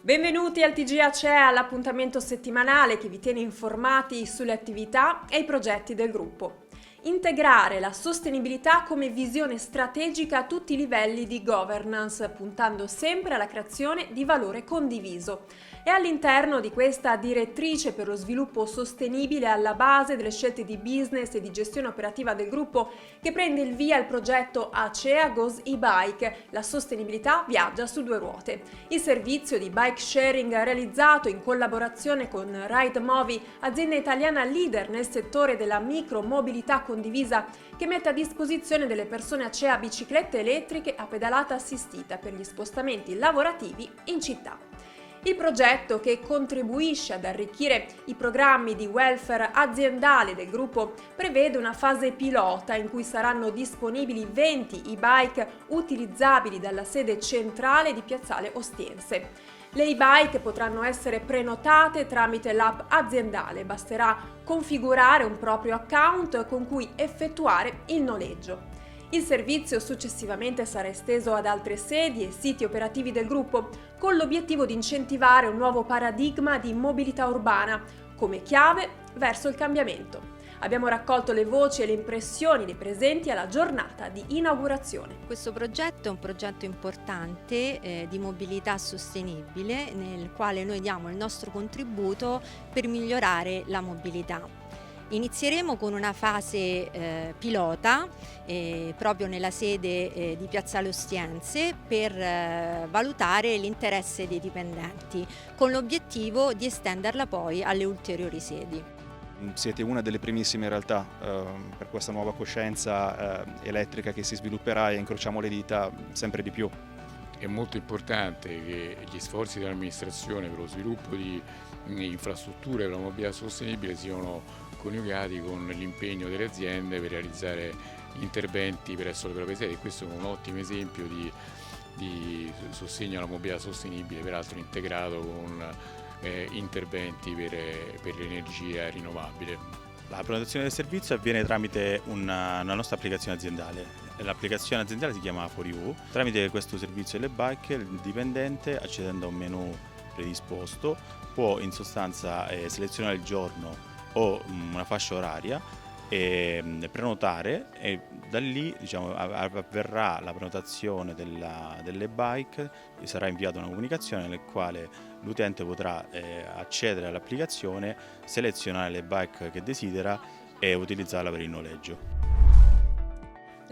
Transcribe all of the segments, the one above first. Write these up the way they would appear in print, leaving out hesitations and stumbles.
Benvenuti al TG Acea, l'appuntamento settimanale che vi tiene informati sulle attività e i progetti del gruppo. Integrare la sostenibilità come visione strategica a tutti i livelli di governance, puntando sempre alla creazione di valore condiviso. È all'interno di questa direttrice per lo sviluppo sostenibile alla base delle scelte di business e di gestione operativa del gruppo che prende il via il progetto Acea Goes e-Bike, la sostenibilità viaggia su due ruote. Il servizio di bike sharing realizzato in collaborazione con Ridemovi, azienda italiana leader nel settore della micromobilità condivisa che mette a disposizione delle persone Acea biciclette elettriche a pedalata assistita per gli spostamenti lavorativi in città. Il progetto, che contribuisce ad arricchire i programmi di welfare aziendale del gruppo, prevede una fase pilota in cui saranno disponibili 20 e-bike utilizzabili dalla sede centrale di Piazzale Ostiense. Le e-bike potranno essere prenotate tramite l'app aziendale, basterà configurare un proprio account con cui effettuare il noleggio. Il servizio successivamente sarà esteso ad altre sedi e siti operativi del gruppo, con l'obiettivo di incentivare un nuovo paradigma di mobilità urbana come chiave verso il cambiamento. Abbiamo raccolto le voci e le impressioni dei presenti alla giornata di inaugurazione. Questo progetto è un progetto importante di mobilità sostenibile nel quale noi diamo il nostro contributo per migliorare la mobilità. Inizieremo con una fase pilota proprio nella sede di Piazzale Ostiense per valutare l'interesse dei dipendenti, con l'obiettivo di estenderla poi alle ulteriori sedi. Siete una delle primissime realtà per questa nuova coscienza elettrica che si svilupperà e incrociamo le dita sempre di più. È molto importante che gli sforzi dell'amministrazione per lo sviluppo di infrastrutture per la mobilità sostenibile siano coniugati con l'impegno delle aziende per realizzare interventi presso le proprie sedi. Questo è un ottimo esempio di sostegno alla mobilità sostenibile, peraltro integrato con interventi per l'energia rinnovabile. La prenotazione del servizio avviene tramite una nostra applicazione aziendale. L'applicazione aziendale si chiama For You. Tramite questo servizio delle bike, il dipendente, accedendo a un menu predisposto, può in sostanza selezionare il giorno o una fascia oraria e prenotare, e da lì avverrà la prenotazione delle bike e sarà inviata una comunicazione nel quale l'utente potrà accedere all'applicazione, selezionare le bike che desidera e utilizzarla per il noleggio.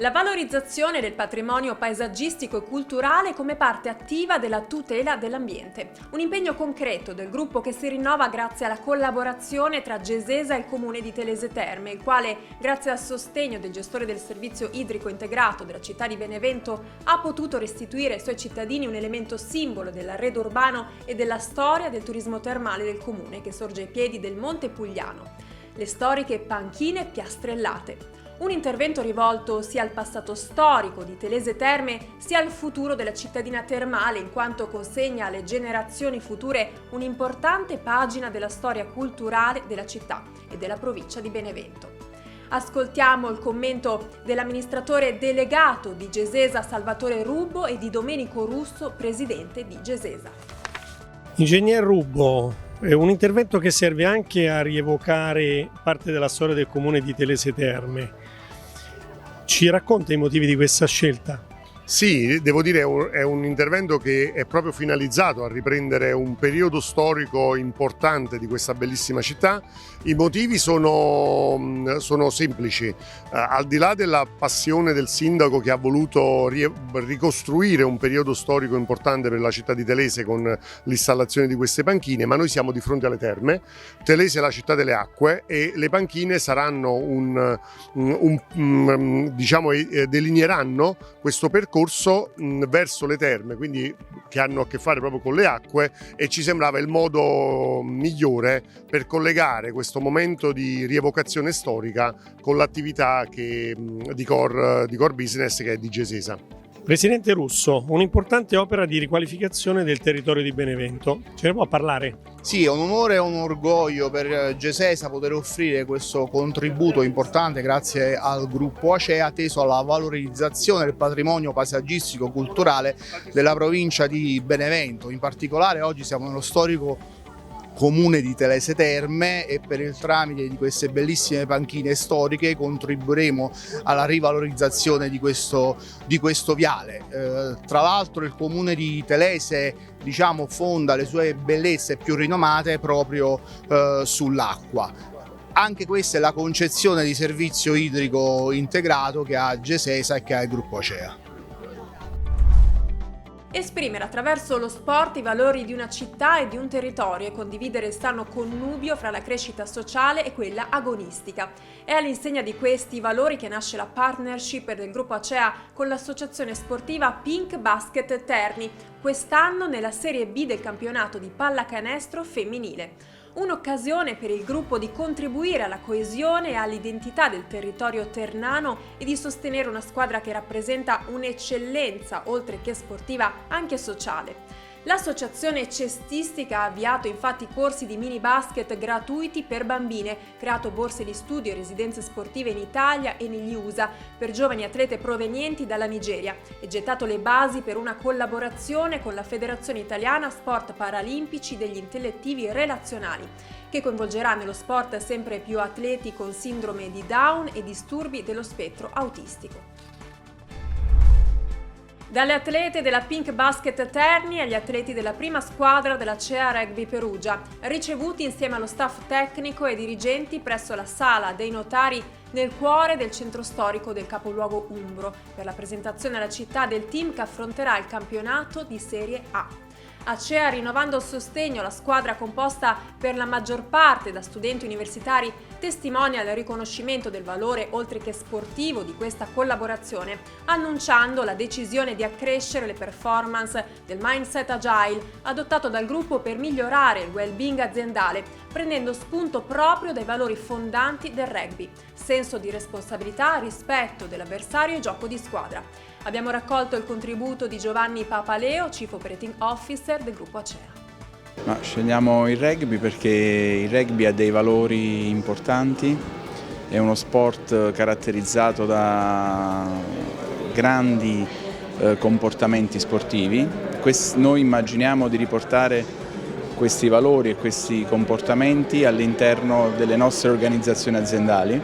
La valorizzazione del patrimonio paesaggistico e culturale come parte attiva della tutela dell'ambiente. Un impegno concreto del gruppo che si rinnova grazie alla collaborazione tra Gesesa e il comune di Telese Terme, il quale, grazie al sostegno del gestore del servizio idrico integrato della città di Benevento, ha potuto restituire ai suoi cittadini un elemento simbolo dell'arredo urbano e della storia del turismo termale del comune, che sorge ai piedi del Monte Pugliano. Le storiche panchine piastrellate. Un intervento rivolto sia al passato storico di Telese Terme sia al futuro della cittadina termale, in quanto consegna alle generazioni future un'importante pagina della storia culturale della città e della provincia di Benevento. Ascoltiamo il commento dell'amministratore delegato di Gesesa Salvatore Rubbo e di Domenico Russo, presidente di Gesesa. Ingegner Rubbo, è un intervento che serve anche a rievocare parte della storia del comune di Telese Terme. Ci racconta i motivi di questa scelta? Sì, devo dire è un intervento che è proprio finalizzato a riprendere un periodo storico importante di questa bellissima città. I motivi sono semplici, al di là della passione del sindaco che ha voluto ricostruire un periodo storico importante per la città di Telese con l'installazione di queste panchine, ma noi siamo di fronte alle terme. Telese è la città delle acque e le panchine saranno delineeranno questo percorso verso le terme, quindi che hanno a che fare proprio con le acque, e ci sembrava il modo migliore per collegare questo momento di rievocazione storica con l'attività di core business che è di Gesesa. Presidente Russo, un'importante opera di riqualificazione del territorio di Benevento, ce ne può parlare? Sì, è un onore e un orgoglio per Gesesa poter offrire questo contributo importante grazie al gruppo Acea teso alla valorizzazione del patrimonio paesaggistico culturale della provincia di Benevento. In particolare oggi siamo nello storico comune di Telese Terme e per il tramite di queste bellissime panchine storiche contribuiremo alla rivalorizzazione di questo viale. Tra l'altro il comune di Telese fonda le sue bellezze più rinomate proprio sull'acqua. Anche questa è la concezione di servizio idrico integrato che ha Gesesa e che ha il gruppo Acea. Esprimere attraverso lo sport i valori di una città e di un territorio e condividere il sano connubio fra la crescita sociale e quella agonistica. È all'insegna di questi valori che nasce la partnership del gruppo Acea con l'associazione sportiva Pink Basket Terni, quest'anno nella Serie B del campionato di pallacanestro femminile. Un'occasione per il gruppo di contribuire alla coesione e all'identità del territorio ternano e di sostenere una squadra che rappresenta un'eccellenza, oltre che sportiva, anche sociale. L'associazione cestistica ha avviato infatti corsi di mini basket gratuiti per bambine, creato borse di studio e residenze sportive in Italia e negli USA per giovani atlete provenienti dalla Nigeria e gettato le basi per una collaborazione con la Federazione Italiana Sport Paralimpici degli Intellettivi Relazionali, che coinvolgerà nello sport sempre più atleti con sindrome di Down e disturbi dello spettro autistico. Dalle atlete della Pink Basket Terni agli atleti della prima squadra dell'Acea Rugby Perugia, ricevuti insieme allo staff tecnico e dirigenti presso la Sala dei Notari nel cuore del centro storico del capoluogo umbro, per la presentazione alla città del team che affronterà il campionato di Serie A. Acea, rinnovando il sostegno alla squadra composta per la maggior parte da studenti universitari, testimonia il riconoscimento del valore oltre che sportivo di questa collaborazione, annunciando la decisione di accrescere le performance del mindset agile adottato dal gruppo per migliorare il well-being aziendale, prendendo spunto proprio dai valori fondanti del rugby: senso di responsabilità, rispetto dell'avversario e gioco di squadra. Abbiamo raccolto il contributo di Giovanni Papaleo, Chief Operating Officer del gruppo Acea. Scegliamo il rugby perché il rugby ha dei valori importanti, è uno sport caratterizzato da grandi comportamenti sportivi. Noi immaginiamo di riportare questi valori e questi comportamenti all'interno delle nostre organizzazioni aziendali.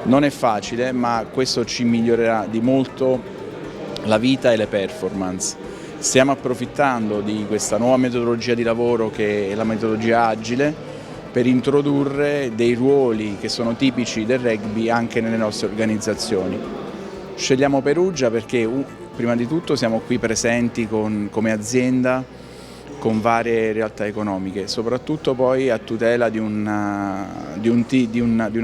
Non è facile, ma questo ci migliorerà di molto la vita e le performance. Stiamo approfittando di questa nuova metodologia di lavoro che è la metodologia agile per introdurre dei ruoli che sono tipici del rugby anche nelle nostre organizzazioni. Scegliamo Perugia perché prima di tutto siamo qui presenti come azienda con varie realtà economiche, soprattutto poi a tutela di una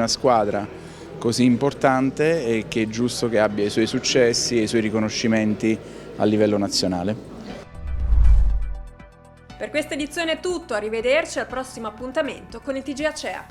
squadra così importante e che è giusto che abbia i suoi successi e i suoi riconoscimenti a livello nazionale. Per questa edizione è tutto, arrivederci al prossimo appuntamento con il TG Acea.